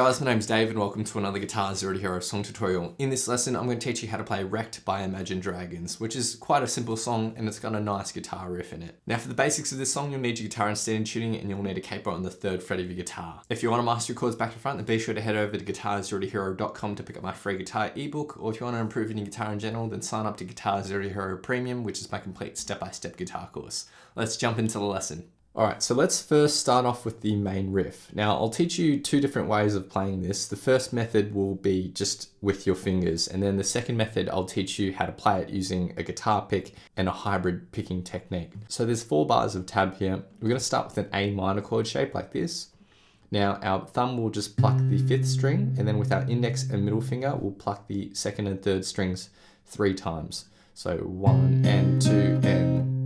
guys, my name's Dave and welcome to another Guitar Zero to Hero song tutorial. In this lesson, I'm going to teach you how to play Wrecked by Imagine Dragons, which is quite a simple song and it's got a nice guitar riff in it. Now for the basics of this song, you'll need your guitar and standard tuning and you'll need a capo on the 3rd fret of your guitar. If you want to master your chords back to front, then be sure to head over to guitar0tohero.com to pick up my free guitar ebook, or if you want to improve in your guitar in general, then sign up to Guitar Zero to Hero Premium, which is my complete step-by-step guitar course. Let's jump into the lesson. Alright, so let's first start off with the main riff. Now, I'll teach you 2 different ways of playing this. The first method will be just with your fingers, and then the second method, I'll teach you how to play it using a guitar pick and a hybrid picking technique. So there's 4 bars of tab here. We're going to start with an A minor chord shape like this. Now, our thumb will just pluck the 5th string, and then with our index and middle finger, we'll pluck the 2nd and 3rd strings 3 times. So 1 and 2 and...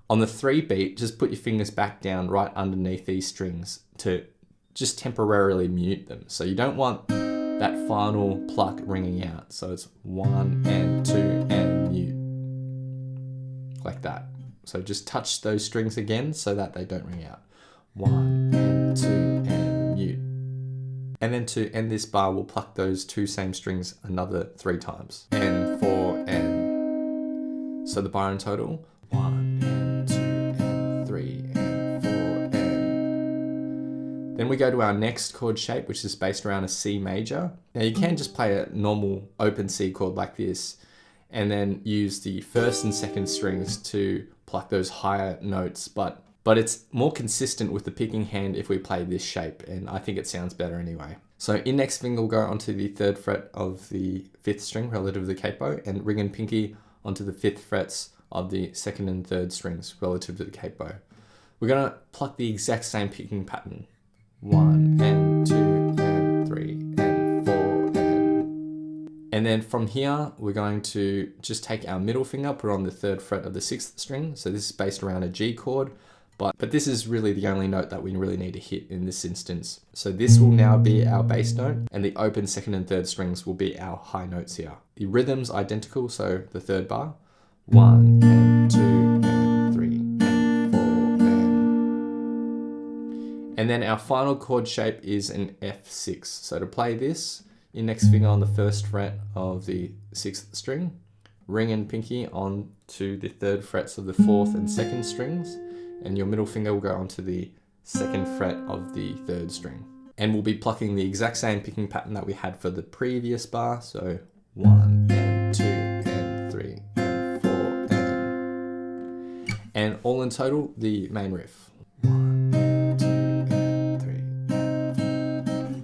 On the 3 beat, just put your fingers back down right underneath these strings to just temporarily mute them. So you don't want that final pluck ringing out. So it's 1 and 2 and mute. Like that. So just touch those strings again so that they don't ring out. 1 and 2 and mute. And then to end this bar, we'll pluck those 2 same strings another 3 times. And 4 and... So the bar in total, 1 and 2 and 3 and 4 and... Then we go to our next chord shape, which is based around a C major. Now you can just play a normal open C chord like this, and then use the 1st and 2nd strings to pluck those higher notes, but it's more consistent with the picking hand if we play this shape, and I think it sounds better anyway. So index finger will go onto the 3rd fret of the 5th string relative to the capo, and ring and pinky onto the 5th frets of the 2nd and 3rd strings relative to the capo. We're going to pluck the exact same picking pattern. 1 and 2 and 3 and 4 and then from here we're going to just take our middle finger, put it on the 3rd fret of the 6th string. So this is based around a G chord, but this is really the only note that we really need to hit in this instance. So this will now be our bass note, and the open 2nd and 3rd strings will be our high notes here. The rhythm's identical, so the 3rd bar, 1 and 2 and 3 and 4 and then our final chord shape is an F6. So to play this, index finger on the 1st fret of the 6th string, ring and pinky onto the 3rd frets of the 4th and 2nd strings, and your middle finger will go onto the 2nd fret of the 3rd string. And we'll be plucking the exact same picking pattern that we had for the previous bar. So 1 and 2 and 3 and 4 and all in total, the main riff. 1 and 2 and 3 and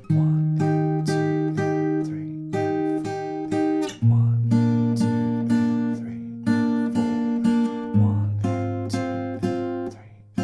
4. 1 and 2 and 3 and 4. 1 and 2 and 3 and 4. 1 and 2 and 3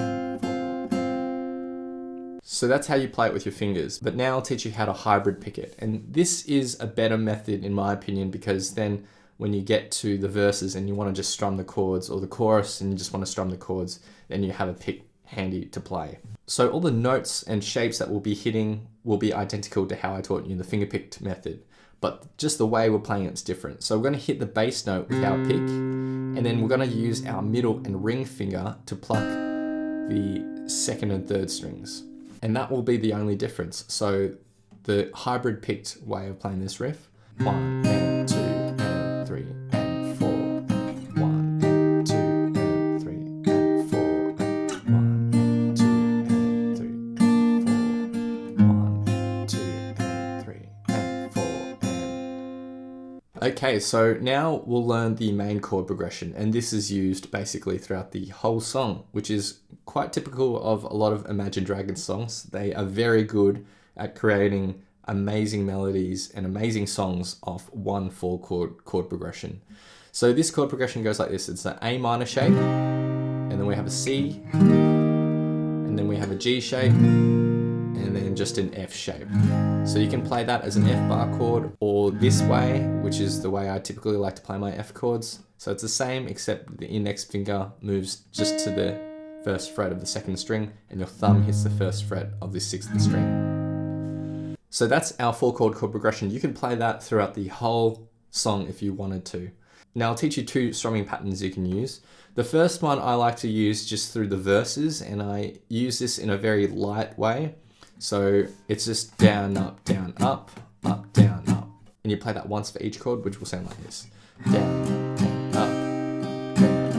and 4. So that's how you play it with your fingers. But now I'll teach you how to hybrid pick it. And this is a better method in my opinion, because then when you get to the verses and you want to just strum the chords, or the chorus and you just want to strum the chords, then you have a pick handy to play. So all the notes and shapes that we'll be hitting will be identical to how I taught you in the finger picked method, but just the way we're playing it's different. So we're going to hit the bass note with our pick, and then we're going to use our middle and ring finger to pluck the 2nd and 3rd strings. And that will be the only difference. So the hybrid picked way of playing this riff, 1 and 2 and 3 and 4 and 1 and 2 and 3 and 4 and 1 and 2 and 3 and 4, 1 and 2 and 3 and 4 and... Okay, so now we'll learn the main chord progression, and this is used basically throughout the whole song, which is quite typical of a lot of Imagine Dragons songs. They are very good at creating amazing melodies and amazing songs off one 4-chord chord progression. So this chord progression goes like this. It's an A minor shape, and then we have a C, and then we have a G shape, and then just an F shape. So you can play that as an F bar chord, or this way, which is the way I typically like to play my F chords. So it's the same, except the index finger moves just to the 1st fret of the 2nd string, and your thumb hits the 1st fret of the 6th string. So that's our 4-chord chord progression. You can play that throughout the whole song if you wanted to. Now I'll teach you 2 strumming patterns you can use. The first one I like to use just through the verses, and I use this in a very light way. So it's just down, up, down, up, down, up. And you play that once for each chord, which will sound like this. Down, down, up, down.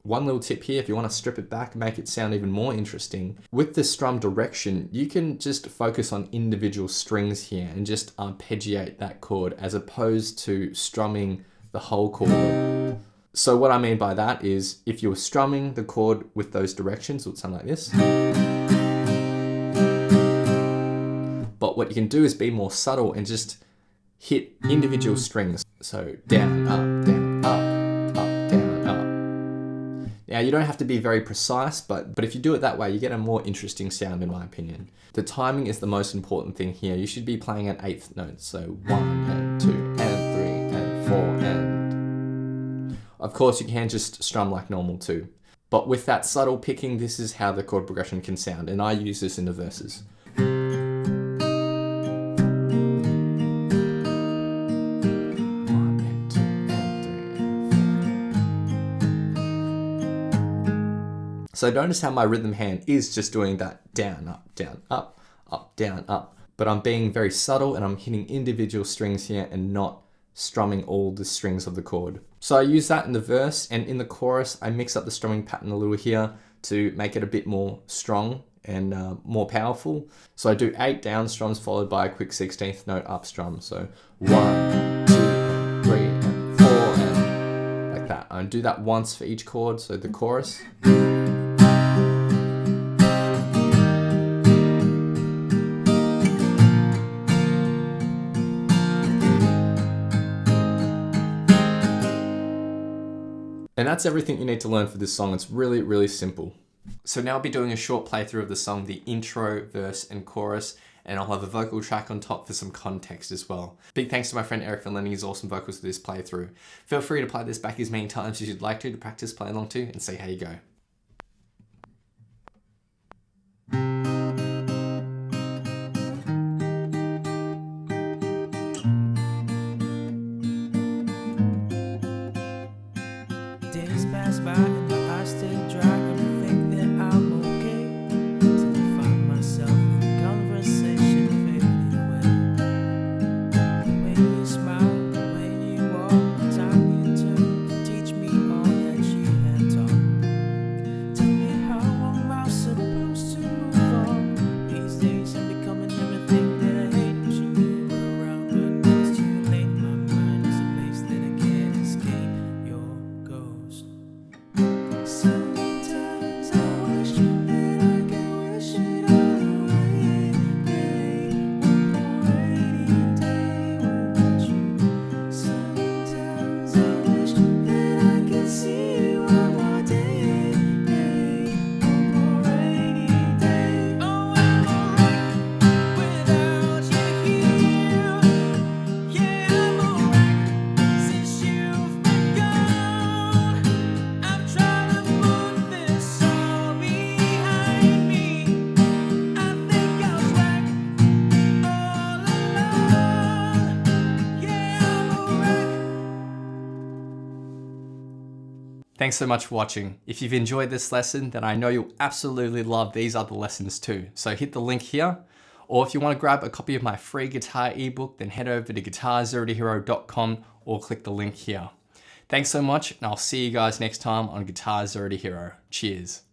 One little tip here, if you want to strip it back and make it sound even more interesting, with the strum direction, you can just focus on individual strings here and just arpeggiate that chord as opposed to strumming the whole chord. So what I mean by that is if you were strumming the chord with those directions, it would sound like this. But what you can do is be more subtle and just hit individual strings. So down, up, down, up. Now you don't have to be very precise, but if you do it that way, you get a more interesting sound in my opinion. The timing is the most important thing here. You should be playing at 8th notes. So 1 and 2 and 3 and 4 and... Of course you can just strum like normal too. But with that subtle picking, this is how the chord progression can sound. And I use this in the verses. So notice how my rhythm hand is just doing that down, up, down, up, down, up. But I'm being very subtle and I'm hitting individual strings here and not strumming all the strings of the chord. So I use that in the verse, and in the chorus, I mix up the strumming pattern a little here to make it a bit more strong and more powerful. So I do 8 down strums followed by a quick 16th note up strum. So 1, 2, 3, and 4, and like that. I do that once for each chord, so the chorus. And that's everything you need to learn for this song. It's really, really simple. So now I'll be doing a short playthrough of the song, the intro, verse, and chorus, and I'll have a vocal track on top for some context as well. Big thanks to my friend Eric for lending his awesome vocals for this playthrough. Feel free to play this back as many times as you'd like to practice play along to and see how you go. Days pass by and my eyes stay dry and I think that I'm okay till I find myself in conversation fading away. The way you smile, the way you walk, the time you took to teach me all that you had taught. Tell me, how am I supposed to move on? These days I'm becoming everything that I hate. Wishing you were around, but now it's too late. My mind is a place that I can't escape. Your ghost. Sometimes I wish that I could wish it all away. One more rainy day without you. Sometimes I wish that I could see you one more day. One more rainy day. Oh, I'm alright without you here. Yeah, I'm alright since you've been gone. I've tried to put this all behind me. I think I was right all along. Yeah, I'm alright. Thanks so much for watching. If you've enjoyed this lesson, then I know you'll absolutely love these other lessons too. So hit the link here. Or if you want to grab a copy of my free guitar ebook, then head over to guitarzerotohero.com or click the link here. Thanks so much, and I'll see you guys next time on Guitar Zero to Hero. Cheers.